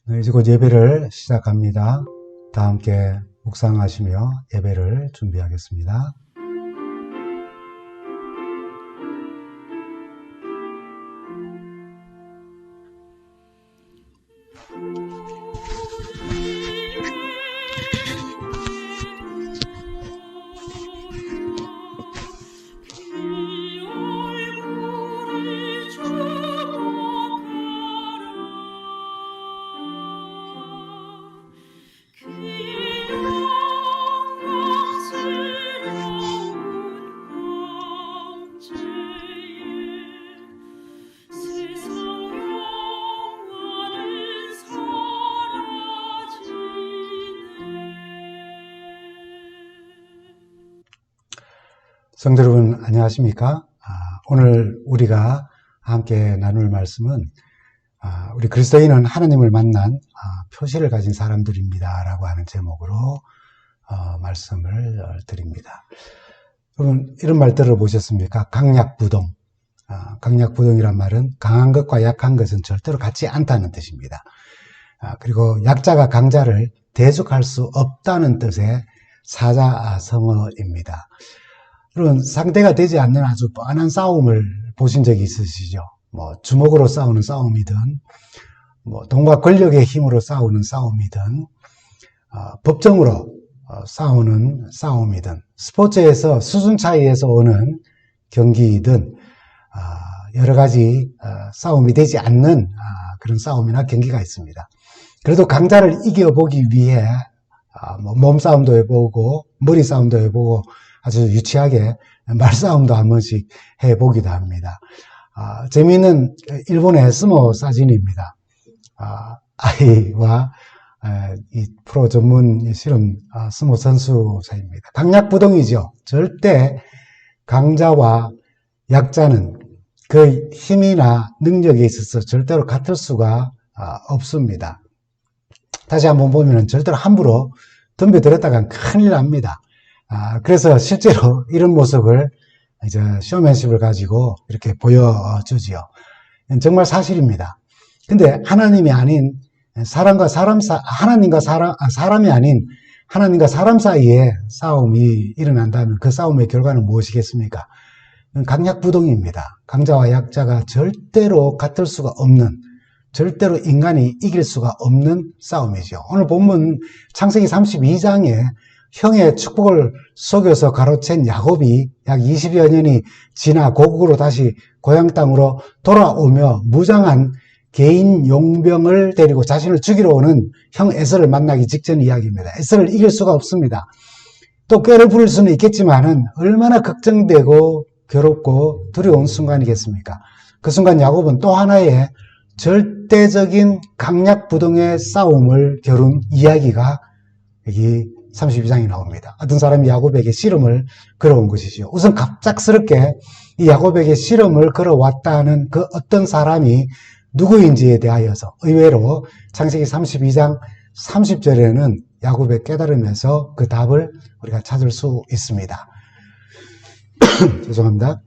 네, 이제 곧 예배를 시작합니다. 다 함께 묵상하시며 예배를 준비하겠습니다. 성도 여러분 안녕하십니까? 오늘 우리가 함께 나눌 말씀은 우리 그리스도인은 하나님을 만난 표시를 가진 사람들입니다 라고 하는 제목으로 말씀을 드립니다. 여러분 이런 말 들어보셨습니까? 강약부동. 강약부동이란 말은 강한 것과 약한 것은 절대로 같지 않다는 뜻입니다. 그리고 약자가 강자를 대적할 수 없다는 뜻의 사자성어입니다. 여러분 상대가 되지 않는 아주 뻔한 싸움을 보신 적이 있으시죠? 주먹으로 싸우는 싸움이든 돈과 권력의 힘으로 싸우는 싸움이든 법정으로 싸우는 싸움이든 스포츠에서 수준 차이에서 오는 경기이든 여러 가지 싸움이 되지 않는 그런 싸움이나 경기가 있습니다. 그래도 강자를 이겨보기 위해 몸싸움도 해보고 머리 싸움도 해보고 아주 유치하게 말싸움도 한 번씩 해보기도 합니다. 재미있는 일본의 스모 사진입니다. 아이와 이 프로 전문 실험 스모 선수 사이입니다. 강약부동이죠. 절대 강자와 약자는 그 힘이나 능력에 있어서 절대로 같을 수가 없습니다. 다시 한번 보면 절대로 함부로 덤벼들었다간 큰일 납니다. 그래서 실제로 이런 모습을 이제 쇼맨십을 가지고 이렇게 보여주지요. 정말 사실입니다. 근데 하나님이 아닌 사람이 아닌 하나님과 사람 사이에 싸움이 일어난다면 그 싸움의 결과는 무엇이겠습니까? 강약부동입니다. 강자와 약자가 절대로 같을 수가 없는, 절대로 인간이 이길 수가 없는 싸움이죠. 오늘 본문 창세기 32장에 형의 축복을 속여서 가로챈 야곱이 약 20여 년이 지나 고국으로 다시 고향 땅으로 돌아오며 무장한 개인 용병을 데리고 자신을 죽이러 오는 형 에서를 만나기 직전 이야기입니다. 에서를 이길 수가 없습니다. 또 꾀를 부릴 수는 있겠지만은 얼마나 걱정되고 괴롭고 두려운 순간이겠습니까? 그 순간 야곱은 또 하나의 절대적인 강약부동의 싸움을 겨룬 이야기가 여기 32장이 나옵니다. 어떤 사람이 야곱에게 씨름을 걸어온 것이죠. 우선 갑작스럽게 이 야곱에게 씨름을 걸어왔다는 그 어떤 사람이 누구인지에 대하여서 의외로 창세기 32장 30절에는 야곱의 깨달음에서 그 답을 우리가 찾을 수 있습니다. 죄송합니다.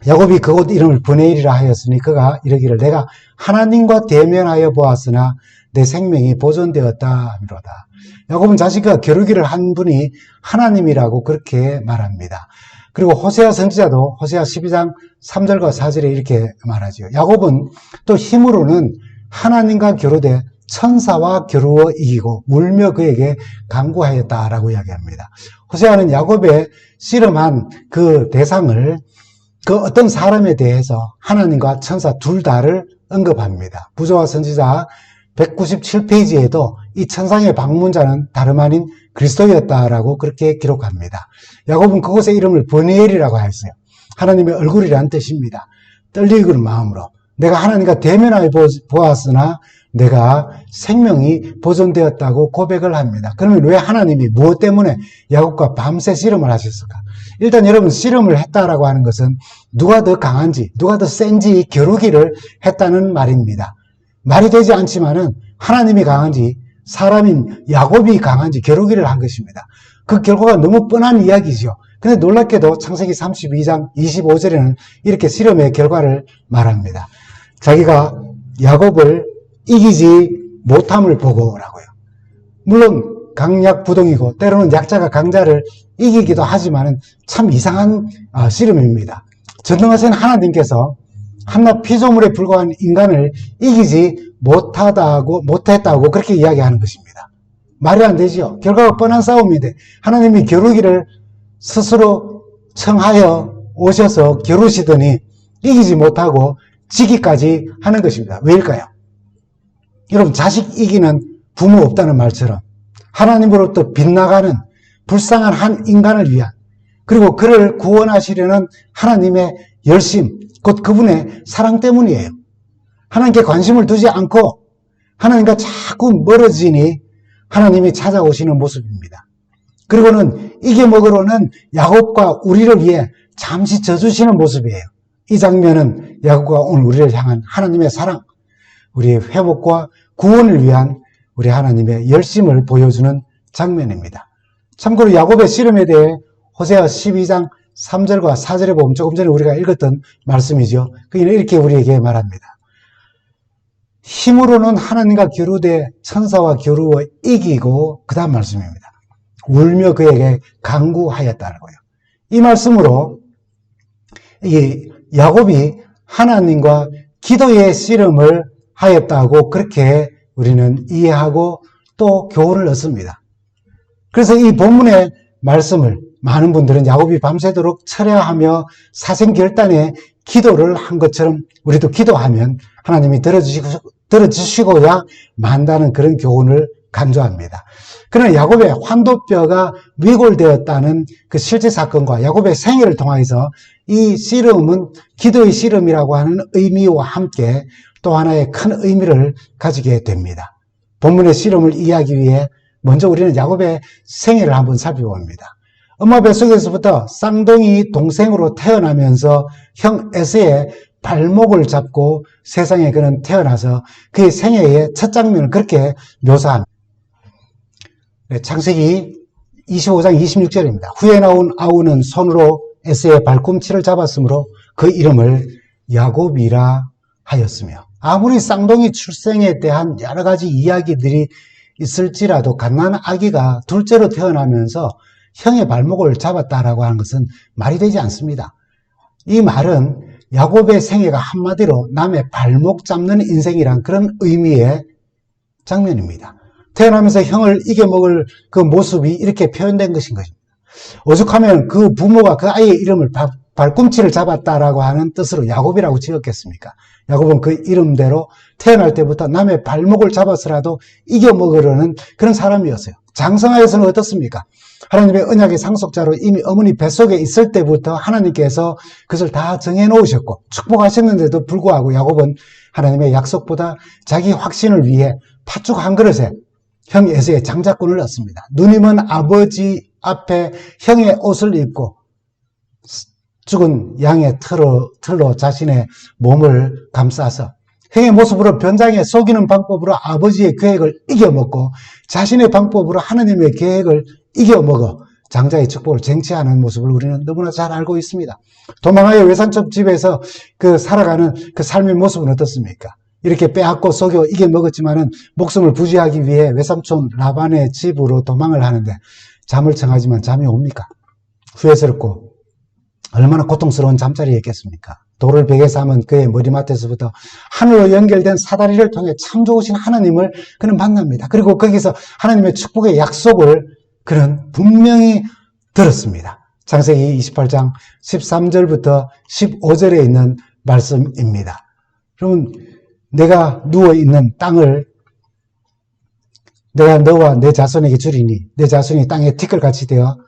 야곱이 그곳 이름을 브네일이라 하였으니 그가 이르기를 내가 하나님과 대면하여 보았으나 내 생명이 보존되었다 하미로다. 야곱은 자신과 겨루기를 한 분이 하나님이라고 그렇게 말합니다. 그리고 호세아 선지자도 호세아 12장 3절과 4절에 이렇게 말하죠. 야곱은 또 힘으로는 하나님과 겨루되 천사와 겨루어 이기고 울며 그에게 간구하였다라고 이야기합니다. 호세아는 야곱의 씨름한 그 대상을 그 어떤 사람에 대해서 하나님과 천사 둘 다를 언급합니다. 부조와 선지자 197페이지에도 이 천상의 방문자는 다름 아닌 그리스도였다라고 그렇게 기록합니다. 야곱은 그곳의 이름을 브니엘이라고 했어요. 하나님의 얼굴이라는 뜻입니다. 떨리는 마음으로 내가 하나님과 대면하여 보았으나 내가 생명이 보존되었다고 고백을 합니다. 그러면 왜 하나님이 무엇 때문에 야곱과 밤새 씨름을 하셨을까? 일단 여러분 씨름을 했다라고 하는 것은 누가 더 강한지 누가 더 센지 겨루기를 했다는 말입니다. 말이 되지 않지만은 하나님이 강한지 사람인 야곱이 강한지 겨루기를 한 것입니다. 그 결과가 너무 뻔한 이야기죠. 근데 놀랍게도 창세기 32장 25절에는 이렇게 씨름의 결과를 말합니다. 자기가 야곱을 이기지 못함을 보고 오라고요. 물론 강약부동이고 때로는 약자가 강자를 이기기도 하지만 참 이상한 씨름입니다. 전능하신 하나님께서 한낱 피조물에 불과한 인간을 이기지 못했다고 그렇게 이야기하는 것입니다. 말이 안 되지요. 결과가 뻔한 싸움인데 하나님이 겨루기를 스스로 청하여 오셔서 겨루시더니 이기지 못하고 지기까지 하는 것입니다. 왜일까요? 여러분, 자식 이기는 부모 없다는 말처럼 하나님으로부터 빗나가는 불쌍한 한 인간을 위한, 그리고 그를 구원하시려는 하나님의 열심, 곧 그분의 사랑 때문이에요. 하나님께 관심을 두지 않고 하나님과 자꾸 멀어지니 하나님이 찾아오시는 모습입니다. 그리고는 이겨먹으로는 야곱과 우리를 위해 잠시 져주시는 모습이에요. 이 장면은 야곱과 오늘 우리를 향한 하나님의 사랑, 우리의 회복과 구원을 위한 우리 하나님의 열심을 보여주는 장면입니다. 참고로 야곱의 씨름에 대해 호세아 12장 3절과 4절에 보면 조금 전에 우리가 읽었던 말씀이죠. 그는 이렇게 우리에게 말합니다. 힘으로는 하나님과 겨루되 천사와 겨루어 이기고, 그 다음 말씀입니다. 울며 그에게 간구하였다고요. 이 말씀으로 이 야곱이 하나님과 기도의 씨름을 하였다고 그렇게 우리는 이해하고 또 교훈을 얻습니다. 그래서 이 본문의 말씀을 많은 분들은 야곱이 밤새도록 철야하며 사생결단의 기도를 한 것처럼 우리도 기도하면 하나님이 들어주시고야 만다는 그런 교훈을 강조합니다. 그러나 야곱의 환도뼈가 위골되었다는 그 실제 사건과 야곱의 생애를 통해서 이 씨름은 기도의 씨름이라고 하는 의미와 함께 또 하나의 큰 의미를 가지게 됩니다. 본문의 씨름을 이해하기 위해 먼저 우리는 야곱의 생애를 한번 살펴봅니다. 엄마 뱃속에서부터 쌍둥이 동생으로 태어나면서 형 에서의 발목을 잡고 세상에 그는 태어나서 그의 생애의 첫 장면을 그렇게 묘사합니다. 창세기 25장 26절입니다. 후에 나온 아우는 손으로 에서의 발꿈치를 잡았으므로 그 이름을 야곱이라 하였으며, 아무리 쌍둥이 출생에 대한 여러 가지 이야기들이 있을지라도 갓난 아기가 둘째로 태어나면서 형의 발목을 잡았다라고 하는 것은 말이 되지 않습니다. 이 말은 야곱의 생애가 한마디로 남의 발목 잡는 인생이란 그런 의미의 장면입니다. 태어나면서 형을 이겨먹을 그 모습이 이렇게 표현된 것인 것입니다. 오죽하면 그 부모가 그 아이의 이름을 발꿈치를 잡았다라고 하는 뜻으로 야곱이라고 지었겠습니까? 야곱은 그 이름대로 태어날 때부터 남의 발목을 잡아서라도 이겨먹으려는 그런 사람이었어요. 장성하에서는 어떻습니까? 하나님의 언약의 상속자로 이미 어머니 뱃속에 있을 때부터 하나님께서 그것을 다 정해놓으셨고 축복하셨는데도 불구하고 야곱은 하나님의 약속보다 자기 확신을 위해 팥죽 한 그릇에 형 에서의 장자권을 얻습니다. 누님은 아버지 앞에 형의 옷을 입고 죽은 양의 틀로 자신의 몸을 감싸서 형의 모습으로 변장해 속이는 방법으로 아버지의 계획을 이겨먹고 자신의 방법으로 하나님의 계획을 이겨먹어 장자의 축복을 쟁취하는 모습을 우리는 너무나 잘 알고 있습니다. 도망하여 외삼촌 집에서 살아가는 그 삶의 모습은 어떻습니까? 이렇게 빼앗고 속여 이겨먹었지만은 목숨을 부지하기 위해 외삼촌 라반의 집으로 도망을 하는데 잠을 청하지만 잠이 옵니까? 후회스럽고 얼마나 고통스러운 잠자리였겠습니까? 돌을 벽에 삼은 그의 머리맡에서부터 하늘로 연결된 사다리를 통해 참 좋으신 하나님을 그는 만납니다. 그리고 거기서 하나님의 축복의 약속을 그는 분명히 들었습니다. 창세기 28장 13절부터 15절에 있는 말씀입니다. 여러분, 내가 누워있는 땅을 내가 너와 내 자손에게 주리니 내 자손이 땅에 티끌같이 되어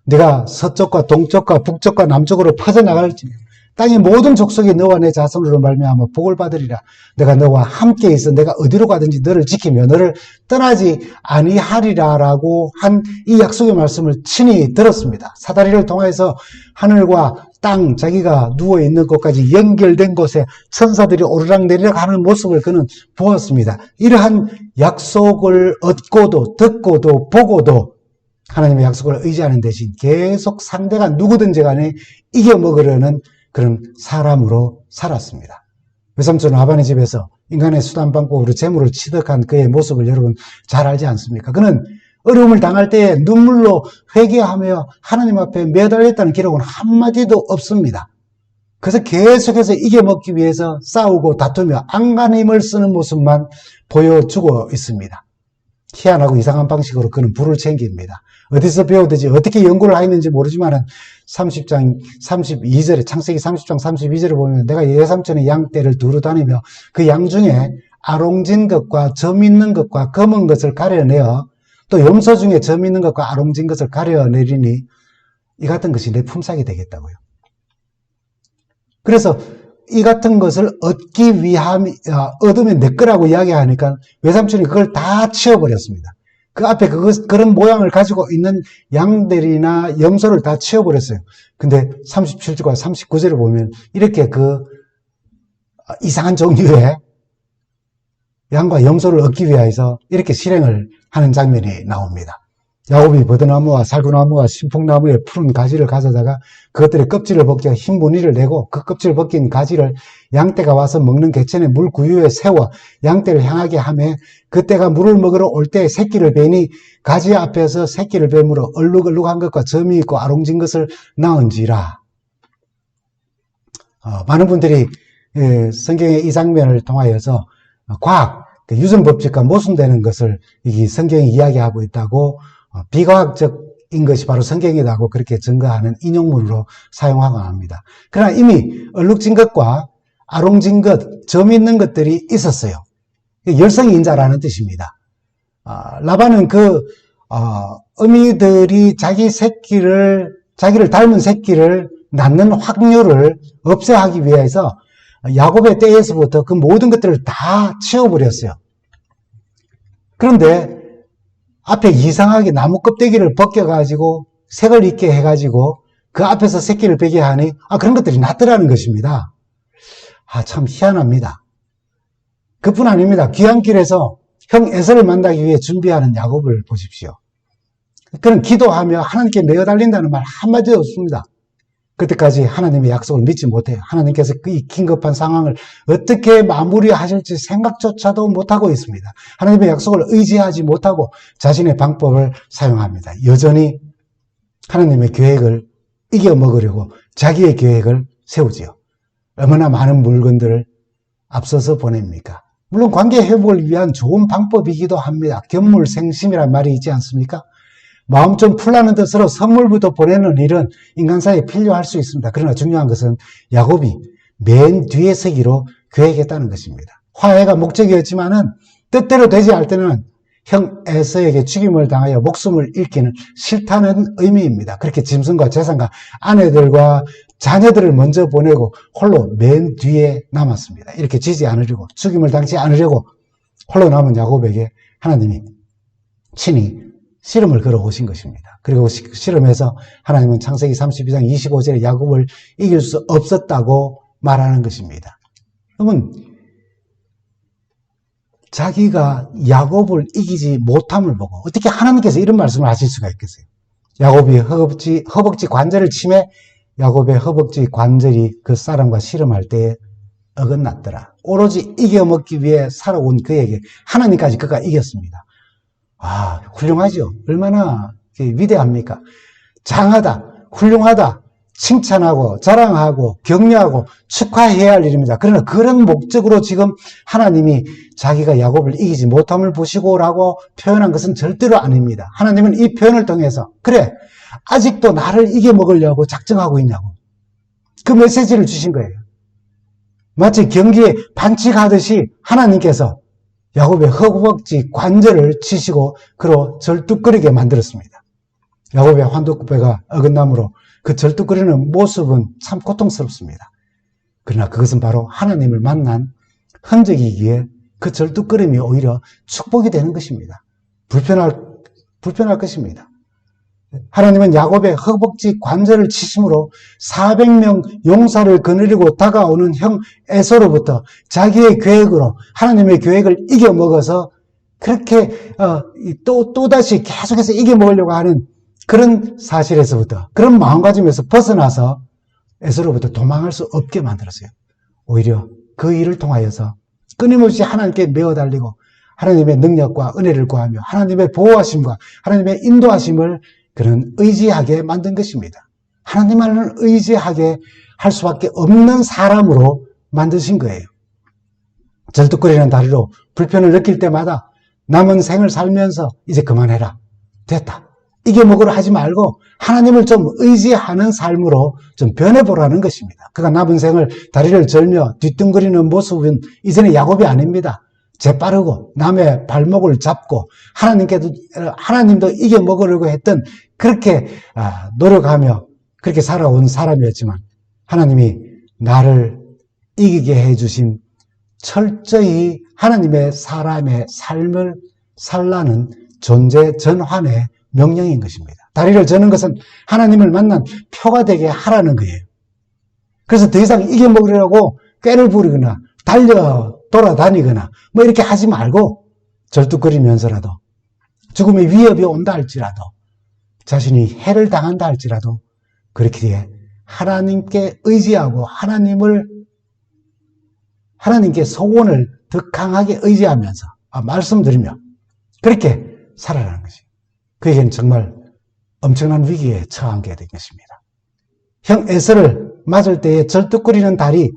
내가 서쪽과 동쪽과 북쪽과 남쪽으로 퍼져나갈지 땅의 모든 족속이 너와 내 자손으로 말미암아 복을 받으리라. 내가 너와 함께 있어 내가 어디로 가든지 너를 지키며 너를 떠나지 아니하리라라고 한 이 약속의 말씀을 친히 들었습니다. 사다리를 통해서 하늘과 땅, 자기가 누워있는 곳까지 연결된 곳에 천사들이 오르락내리락 하는 모습을 그는 보았습니다. 이러한 약속을 얻고도 듣고도 보고도 하나님의 약속을 의지하는 대신 계속 상대가 누구든지 간에 이겨먹으려는 그런 사람으로 살았습니다. 외삼촌 라반의 집에서 인간의 수단 방법으로 재물을 취득한 그의 모습을 여러분 잘 알지 않습니까? 그는 어려움을 당할 때에 눈물로 회개하며 하나님 앞에 매달렸다는 기록은 한마디도 없습니다. 그래서 계속해서 이겨먹기 위해서 싸우고 다투며 안간힘을 힘을 쓰는 모습만 보여주고 있습니다. 희한하고 이상한 방식으로 그는 불을 챙깁니다. 어디서 배우든지 어떻게 연구를 하였는지 모르지만 30장 32절에 창세기 30장 32절에 보면 내가 예삼촌의 양떼를 두루 다니며 그 양 중에 아롱진 것과 점 있는 것과 검은 것을 가려내어 또 염소 중에 점 있는 것과 아롱진 것을 가려내리니 이 같은 것이 내 품삯이 되겠다고요. 그래서 이 같은 것을 얻기 얻으면 내 거라고 이야기하니까 외삼촌이 그걸 다 치워버렸습니다. 그 앞에 그런 모양을 가지고 있는 양들이나 염소를 다 치워버렸어요. 근데 37절과 39절을 보면 이렇게 이상한 종류의 양과 염소를 얻기 위해서 이렇게 실행을 하는 장면이 나옵니다. 야곱이 버드나무와 살구나무와 신풍나무의 푸른 가지를 가져다가 그것들의 껍질을 벗겨 흰 무늬를 내고 그 껍질을 벗긴 가지를 양떼가 와서 먹는 개천의 물 구유에 세워 양떼를 향하게 하며 그때가 물을 먹으러 올 때 새끼를 베니 가지 앞에서 새끼를 뱀으로 얼룩얼룩한 것과 점이 있고 아롱진 것을 낳은지라. 많은 분들이 성경의 이 장면을 통하여서 과학, 유전법칙과 모순되는 것을 이 성경이 이야기하고 있다고 비과학적인 것이 바로 성경이라고 그렇게 증거하는 인용문으로 사용하고 합니다. 그러나 이미 얼룩진 것과 아롱진 것, 점 있는 것들이 있었어요. 열성인자라는 뜻입니다. 라반은 어미들이 자기를 닮은 새끼를 낳는 확률을 없애하기 위해서 야곱의 때에서부터 그 모든 것들을 다 치워버렸어요. 그런데 앞에 이상하게 나무 껍데기를 벗겨가지고 색을 있게 해가지고 그 앞에서 새끼를 베게 하니 그런 것들이 낫더라는 것입니다. 참 희한합니다. 그뿐 아닙니다. 귀향길에서 형 에서를 만나기 위해 준비하는 야곱을 보십시오. 그는 기도하며 하나님께 매어달린다는 말 한마디도 없습니다. 그때까지 하나님의 약속을 믿지 못해요. 하나님께서 이 긴급한 상황을 어떻게 마무리하실지 생각조차도 못하고 있습니다. 하나님의 약속을 의지하지 못하고 자신의 방법을 사용합니다. 여전히 하나님의 계획을 이겨먹으려고 자기의 계획을 세우지요. 얼마나 많은 물건들을 앞서서 보냅니까? 물론 관계 회복을 위한 좋은 방법이기도 합니다. 견물생심이란 말이 있지 않습니까? 마음 좀 풀라는 뜻으로 선물부터 보내는 일은 인간사에 필요할 수 있습니다. 그러나 중요한 것은 야곱이 맨 뒤에 서기로 계획했다는 것입니다. 화해가 목적이었지만은 뜻대로 되지 않을 때는 형 에서에게 죽임을 당하여 목숨을 잃기는 싫다는 의미입니다. 그렇게 짐승과 재산과 아내들과 자녀들을 먼저 보내고 홀로 맨 뒤에 남았습니다. 이렇게 지지 않으려고, 죽임을 당치 않으려고 홀로 남은 야곱에게 하나님이 친히 씨름을 걸어 오신 것입니다. 그리고 씨름해서 하나님은 창세기 32장 25절에 야곱을 이길 수 없었다고 말하는 것입니다. 그러면 자기가 야곱을 이기지 못함을 보고 어떻게 하나님께서 이런 말씀을 하실 수가 있겠어요? 야곱이 허벅지 관절을 치매 야곱의 허벅지 관절이 그 사람과 씨름할 때에 어긋났더라. 오로지 이겨먹기 위해 살아온 그에게 하나님까지 그가 이겼습니다. 훌륭하죠. 얼마나 위대합니까? 장하다, 훌륭하다, 칭찬하고 자랑하고 격려하고 축하해야 할 일입니다. 그러나 그런 목적으로 지금 하나님이 자기가 야곱을 이기지 못함을 보시고라고 표현한 것은 절대로 아닙니다. 하나님은 이 표현을 통해서 그래, 아직도 나를 이겨먹으려고 작정하고 있냐고 그 메시지를 주신 거예요. 마치 경기에 반칙하듯이 하나님께서 야곱의 허벅지 관절을 치시고 그로 절뚝거리게 만들었습니다. 야곱의 환도뼈가 어긋남으로 그 절뚝거리는 모습은 참 고통스럽습니다. 그러나 그것은 바로 하나님을 만난 흔적이기에 그 절뚝거림이 오히려 축복이 되는 것입니다. 불편할 것입니다. 하나님은 야곱의 허벅지 관절을 치심으로 400명 용사를 거느리고 다가오는 형 에서로부터 자기의 계획으로 하나님의 계획을 이겨먹어서 그렇게 또다시 계속해서 이겨먹으려고 하는 그런 사실에서부터, 그런 마음가짐에서 벗어나서 에서로부터 도망할 수 없게 만들었어요. 오히려 그 일을 통하여서 끊임없이 하나님께 메어달리고 하나님의 능력과 은혜를 구하며 하나님의 보호하심과 하나님의 인도하심을 그는 의지하게 만든 것입니다. 하나님을 의지하게 할 수밖에 없는 사람으로 만드신 거예요. 절뚝거리는 다리로 불편을 느낄 때마다 남은 생을 살면서 이제 그만해라. 됐다. 이게 뭐고를 하지 말고 하나님을 좀 의지하는 삶으로 좀 변해보라는 것입니다. 그가 남은 생을 다리를 절며 뒤뚱거리는 모습은 이제는 야곱이 아닙니다. 재빠르고 남의 발목을 잡고 하나님도 이게 먹으려고 했던 그렇게 노력하며 그렇게 살아온 사람이었지만 하나님이 나를 이기게 해주신 철저히 하나님의 사람의 삶을 살라는 존재 전환의 명령인 것입니다. 다리를 저는 것은 하나님을 만난 표가 되게 하라는 거예요. 그래서 더 이상 이겨 먹으려고 꾀를 부리거나 달려 돌아다니거나 뭐 이렇게 하지 말고 절뚝거리면서라도 죽음의 위협이 온다 할지라도 자신이 해를 당한다 할지라도 그렇게 하나님께 의지하고 하나님께 소원을 더 강하게 의지하면서 말씀드리며 그렇게 살아가는 것이에요. 그에게는 정말 엄청난 위기에 처하게 된 것입니다. 형 에서를 맞을 때에 절뚝거리는 다리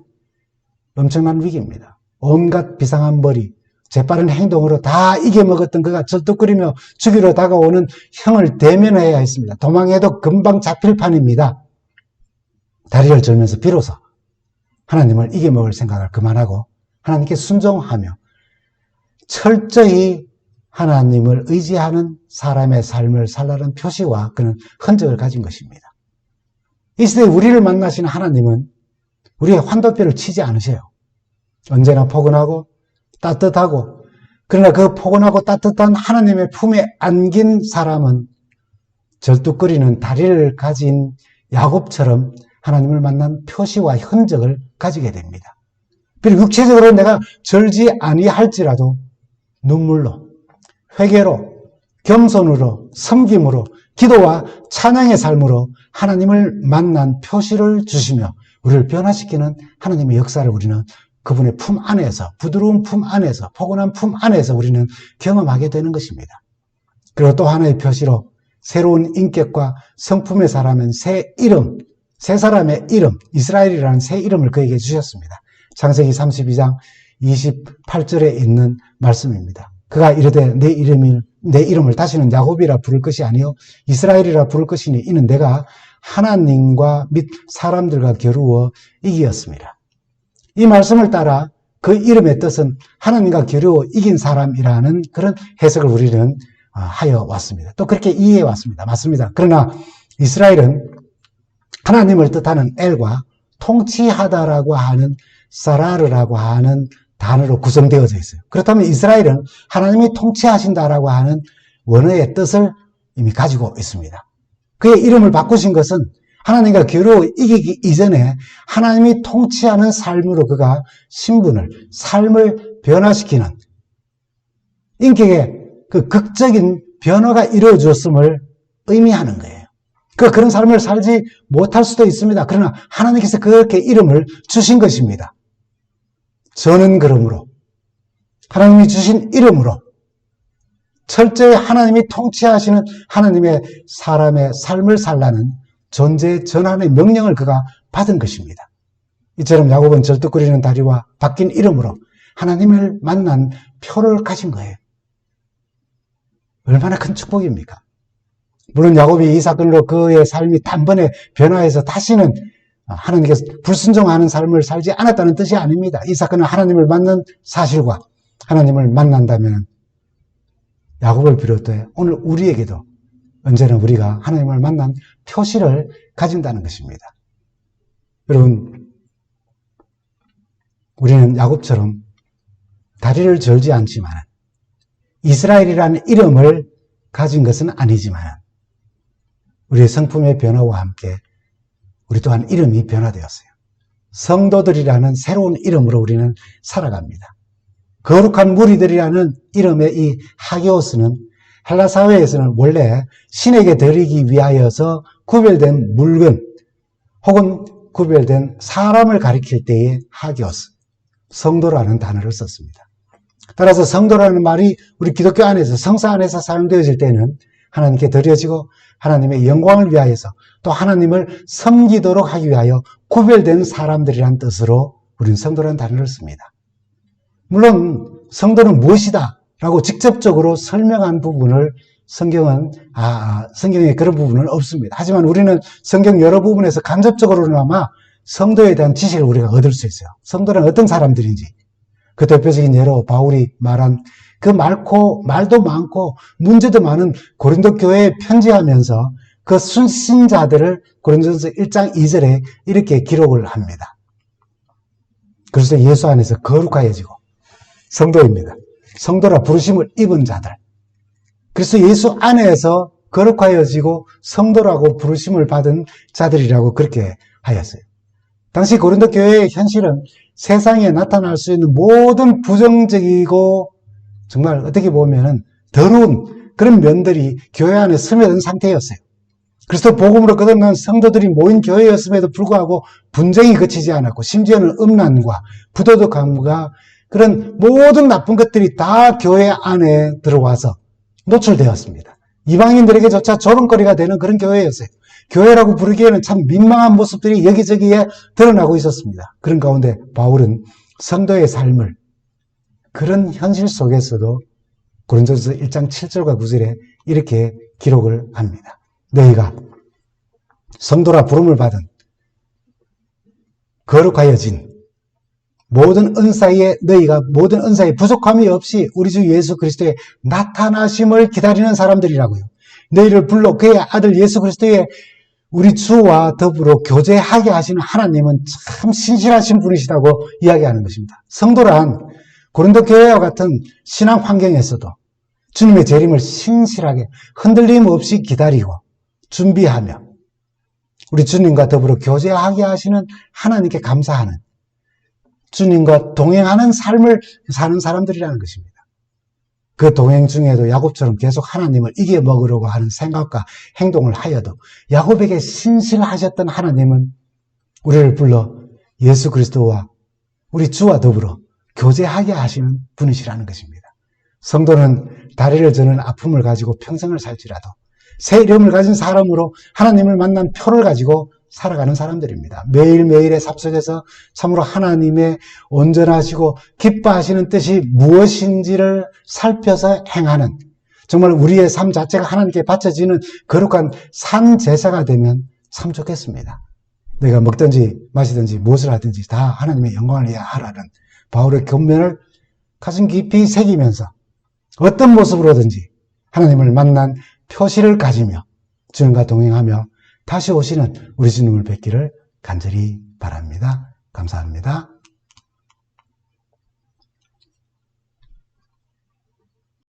엄청난 위기입니다. 온갖 비상한 머리, 재빠른 행동으로 다 이겨먹었던 그가 절뚝거리며 죽이러 다가오는 형을 대면해야 했습니다. 도망해도 금방 잡힐 판입니다. 다리를 절면서 비로소 하나님을 이겨먹을 생각을 그만하고 하나님께 순종하며 철저히 하나님을 의지하는 사람의 삶을 살라는 표시와 그는 흔적을 가진 것입니다. 이 시대에 우리를 만나시는 하나님은 우리의 환도뼈를 치지 않으세요. 언제나 포근하고 따뜻하고 그러나 그 포근하고 따뜻한 하나님의 품에 안긴 사람은 절뚝거리는 다리를 가진 야곱처럼 하나님을 만난 표시와 흔적을 가지게 됩니다. 비록 육체적으로 내가 절지 아니할지라도 눈물로, 회개로, 겸손으로, 섬김으로, 기도와 찬양의 삶으로 하나님을 만난 표시를 주시며 우리를 변화시키는 하나님의 역사를 우리는 그분의 품 안에서, 부드러운 품 안에서, 포근한 품 안에서 우리는 경험하게 되는 것입니다. 그리고 또 하나의 표시로 새로운 인격과 성품의 사람은 새 이름, 새 사람의 이름, 이스라엘이라는 새 이름을 그에게 주셨습니다. 창세기 32장 28절에 있는 말씀입니다. 그가 이르되 내 이름을 다시는 야곱이라 부를 것이 아니요 이스라엘이라 부를 것이니 이는 내가 하나님과 및 사람들과 겨루어 이기었습니다. 이 말씀을 따라 그 이름의 뜻은 하나님과 겨루어 이긴 사람이라는 그런 해석을 우리는 하여 왔습니다. 또 그렇게 이해해 왔습니다. 맞습니다. 그러나 이스라엘은 하나님을 뜻하는 엘과 통치하다라고 하는 사라르라고 하는 단어로 구성되어져 있어요. 그렇다면 이스라엘은 하나님이 통치하신다라고 하는 원어의 뜻을 이미 가지고 있습니다. 그의 이름을 바꾸신 것은 하나님과 겨루어 이기기 이전에 하나님이 통치하는 삶으로 그가 삶을 변화시키는 인격의 그 극적인 변화가 이루어졌음을 의미하는 거예요. 그런 삶을 살지 못할 수도 있습니다. 그러나 하나님께서 그렇게 이름을 주신 것입니다. 저는 그러므로 하나님이 주신 이름으로 철저히 하나님이 통치하시는 하나님의 사람의 삶을 살라는 존재 전환의 명령을 그가 받은 것입니다. 이처럼 야곱은 절뚝거리는 다리와 바뀐 이름으로 하나님을 만난 표를 가진 거예요. 얼마나 큰 축복입니까? 물론 야곱이 이 사건으로 그의 삶이 단번에 변화해서 다시는 하나님께서 불순종하는 삶을 살지 않았다는 뜻이 아닙니다. 이 사건은 하나님을 만난 사실과 하나님을 만난다면 야곱을 비롯해 오늘 우리에게도 언제나 우리가 하나님을 만난 표시를 가진다는 것입니다. 여러분, 우리는 야곱처럼 다리를 절지 않지만 이스라엘이라는 이름을 가진 것은 아니지만 우리의 성품의 변화와 함께 우리 또한 이름이 변화되었어요. 성도들이라는 새로운 이름으로 우리는 살아갑니다. 거룩한 무리들이라는 이름의 이 하기오스는 헬라 사회에서는 원래 신에게 드리기 위하여서 구별된 물건 혹은 구별된 사람을 가리킬 때의 하기오스, 성도라는 단어를 썼습니다. 따라서 성도라는 말이 우리 기독교 안에서 성사 안에서 사용되어질 때는 하나님께 드려지고 하나님의 영광을 위하여서 또 하나님을 섬기도록 하기 위하여 구별된 사람들이란 뜻으로 우리는 성도라는 단어를 씁니다. 물론 성도는 무엇이다 라고 직접적으로 설명한 부분을 성경에 그런 부분은 없습니다. 하지만 우리는 성경 여러 부분에서 간접적으로나마 성도에 대한 지식을 우리가 얻을 수 있어요. 성도는 어떤 사람들인지. 그 대표적인 예로 바울이 말한 그 말도 많고 문제도 많은 고린도 교회에 편지하면서 그 순신자들을 고린도전서 1장 2절에 이렇게 기록을 합니다. 그래서 예수 안에서 거룩하여지고 성도입니다. 성도라 부르심을 입은 자들. 그래서 예수 안에서 거룩하여지고 성도라고 부르심을 받은 자들이라고 그렇게 하였어요. 당시 고린도 교회의 현실은 세상에 나타날 수 있는 모든 부정적이고 정말 어떻게 보면은 더러운 그런 면들이 교회 안에 스며든 상태였어요. 그리스도 복음으로 거듭난 성도들이 모인 교회였음에도 불구하고 분쟁이 그치지 않았고 심지어는 음란과 부도덕함과 그런 모든 나쁜 것들이 다 교회 안에 들어와서 노출되었습니다. 이방인들에게조차 조롱거리가 되는 그런 교회였어요. 교회라고 부르기에는 참 민망한 모습들이 여기저기에 드러나고 있었습니다. 그런 가운데 바울은 성도의 삶을 그런 현실 속에서도 고린도전서 1장 7절과 9절에 이렇게 기록을 합니다. 너희가 성도라 부름을 받은 거룩하여진 모든 은사에 너희가 모든 은사에 부족함이 없이 우리 주 예수 그리스도의 나타나심을 기다리는 사람들이라고요. 너희를 불러 그의 아들 예수 그리스도의 우리 주와 더불어 교제하게 하시는 하나님은 참 신실하신 분이시다고 이야기하는 것입니다. 성도란 고린도 교회와 같은 신앙 환경에서도 주님의 재림을 신실하게 흔들림 없이 기다리고 준비하며 우리 주님과 더불어 교제하게 하시는 하나님께 감사하는 주님과 동행하는 삶을 사는 사람들이라는 것입니다. 그 동행 중에도 야곱처럼 계속 하나님을 이겨먹으려고 하는 생각과 행동을 하여도 야곱에게 신실하셨던 하나님은 우리를 불러 예수 그리스도와 우리 주와 더불어 교제하게 하시는 분이시라는 것입니다. 성도는 다리를 저는 아픔을 가지고 평생을 살지라도 새 이름을 가진 사람으로 하나님을 만난 표를 가지고 살아가는 사람들입니다. 매일매일의 삽 속에서 참으로 하나님의 온전하시고 기뻐하시는 뜻이 무엇인지를 살펴서 행하는 정말 우리의 삶 자체가 하나님께 바쳐지는 거룩한 산 제사가 되면 참 좋겠습니다. 내가 먹든지 마시든지 무엇을 하든지 다 하나님의 영광을 위하여 하라는 바울의 권면을 가슴 깊이 새기면서 어떤 모습으로든지 하나님을 만난 표시를 가지며 주님과 동행하며 다시 오시는 우리 주님을 뵙기를 간절히 바랍니다. 감사합니다.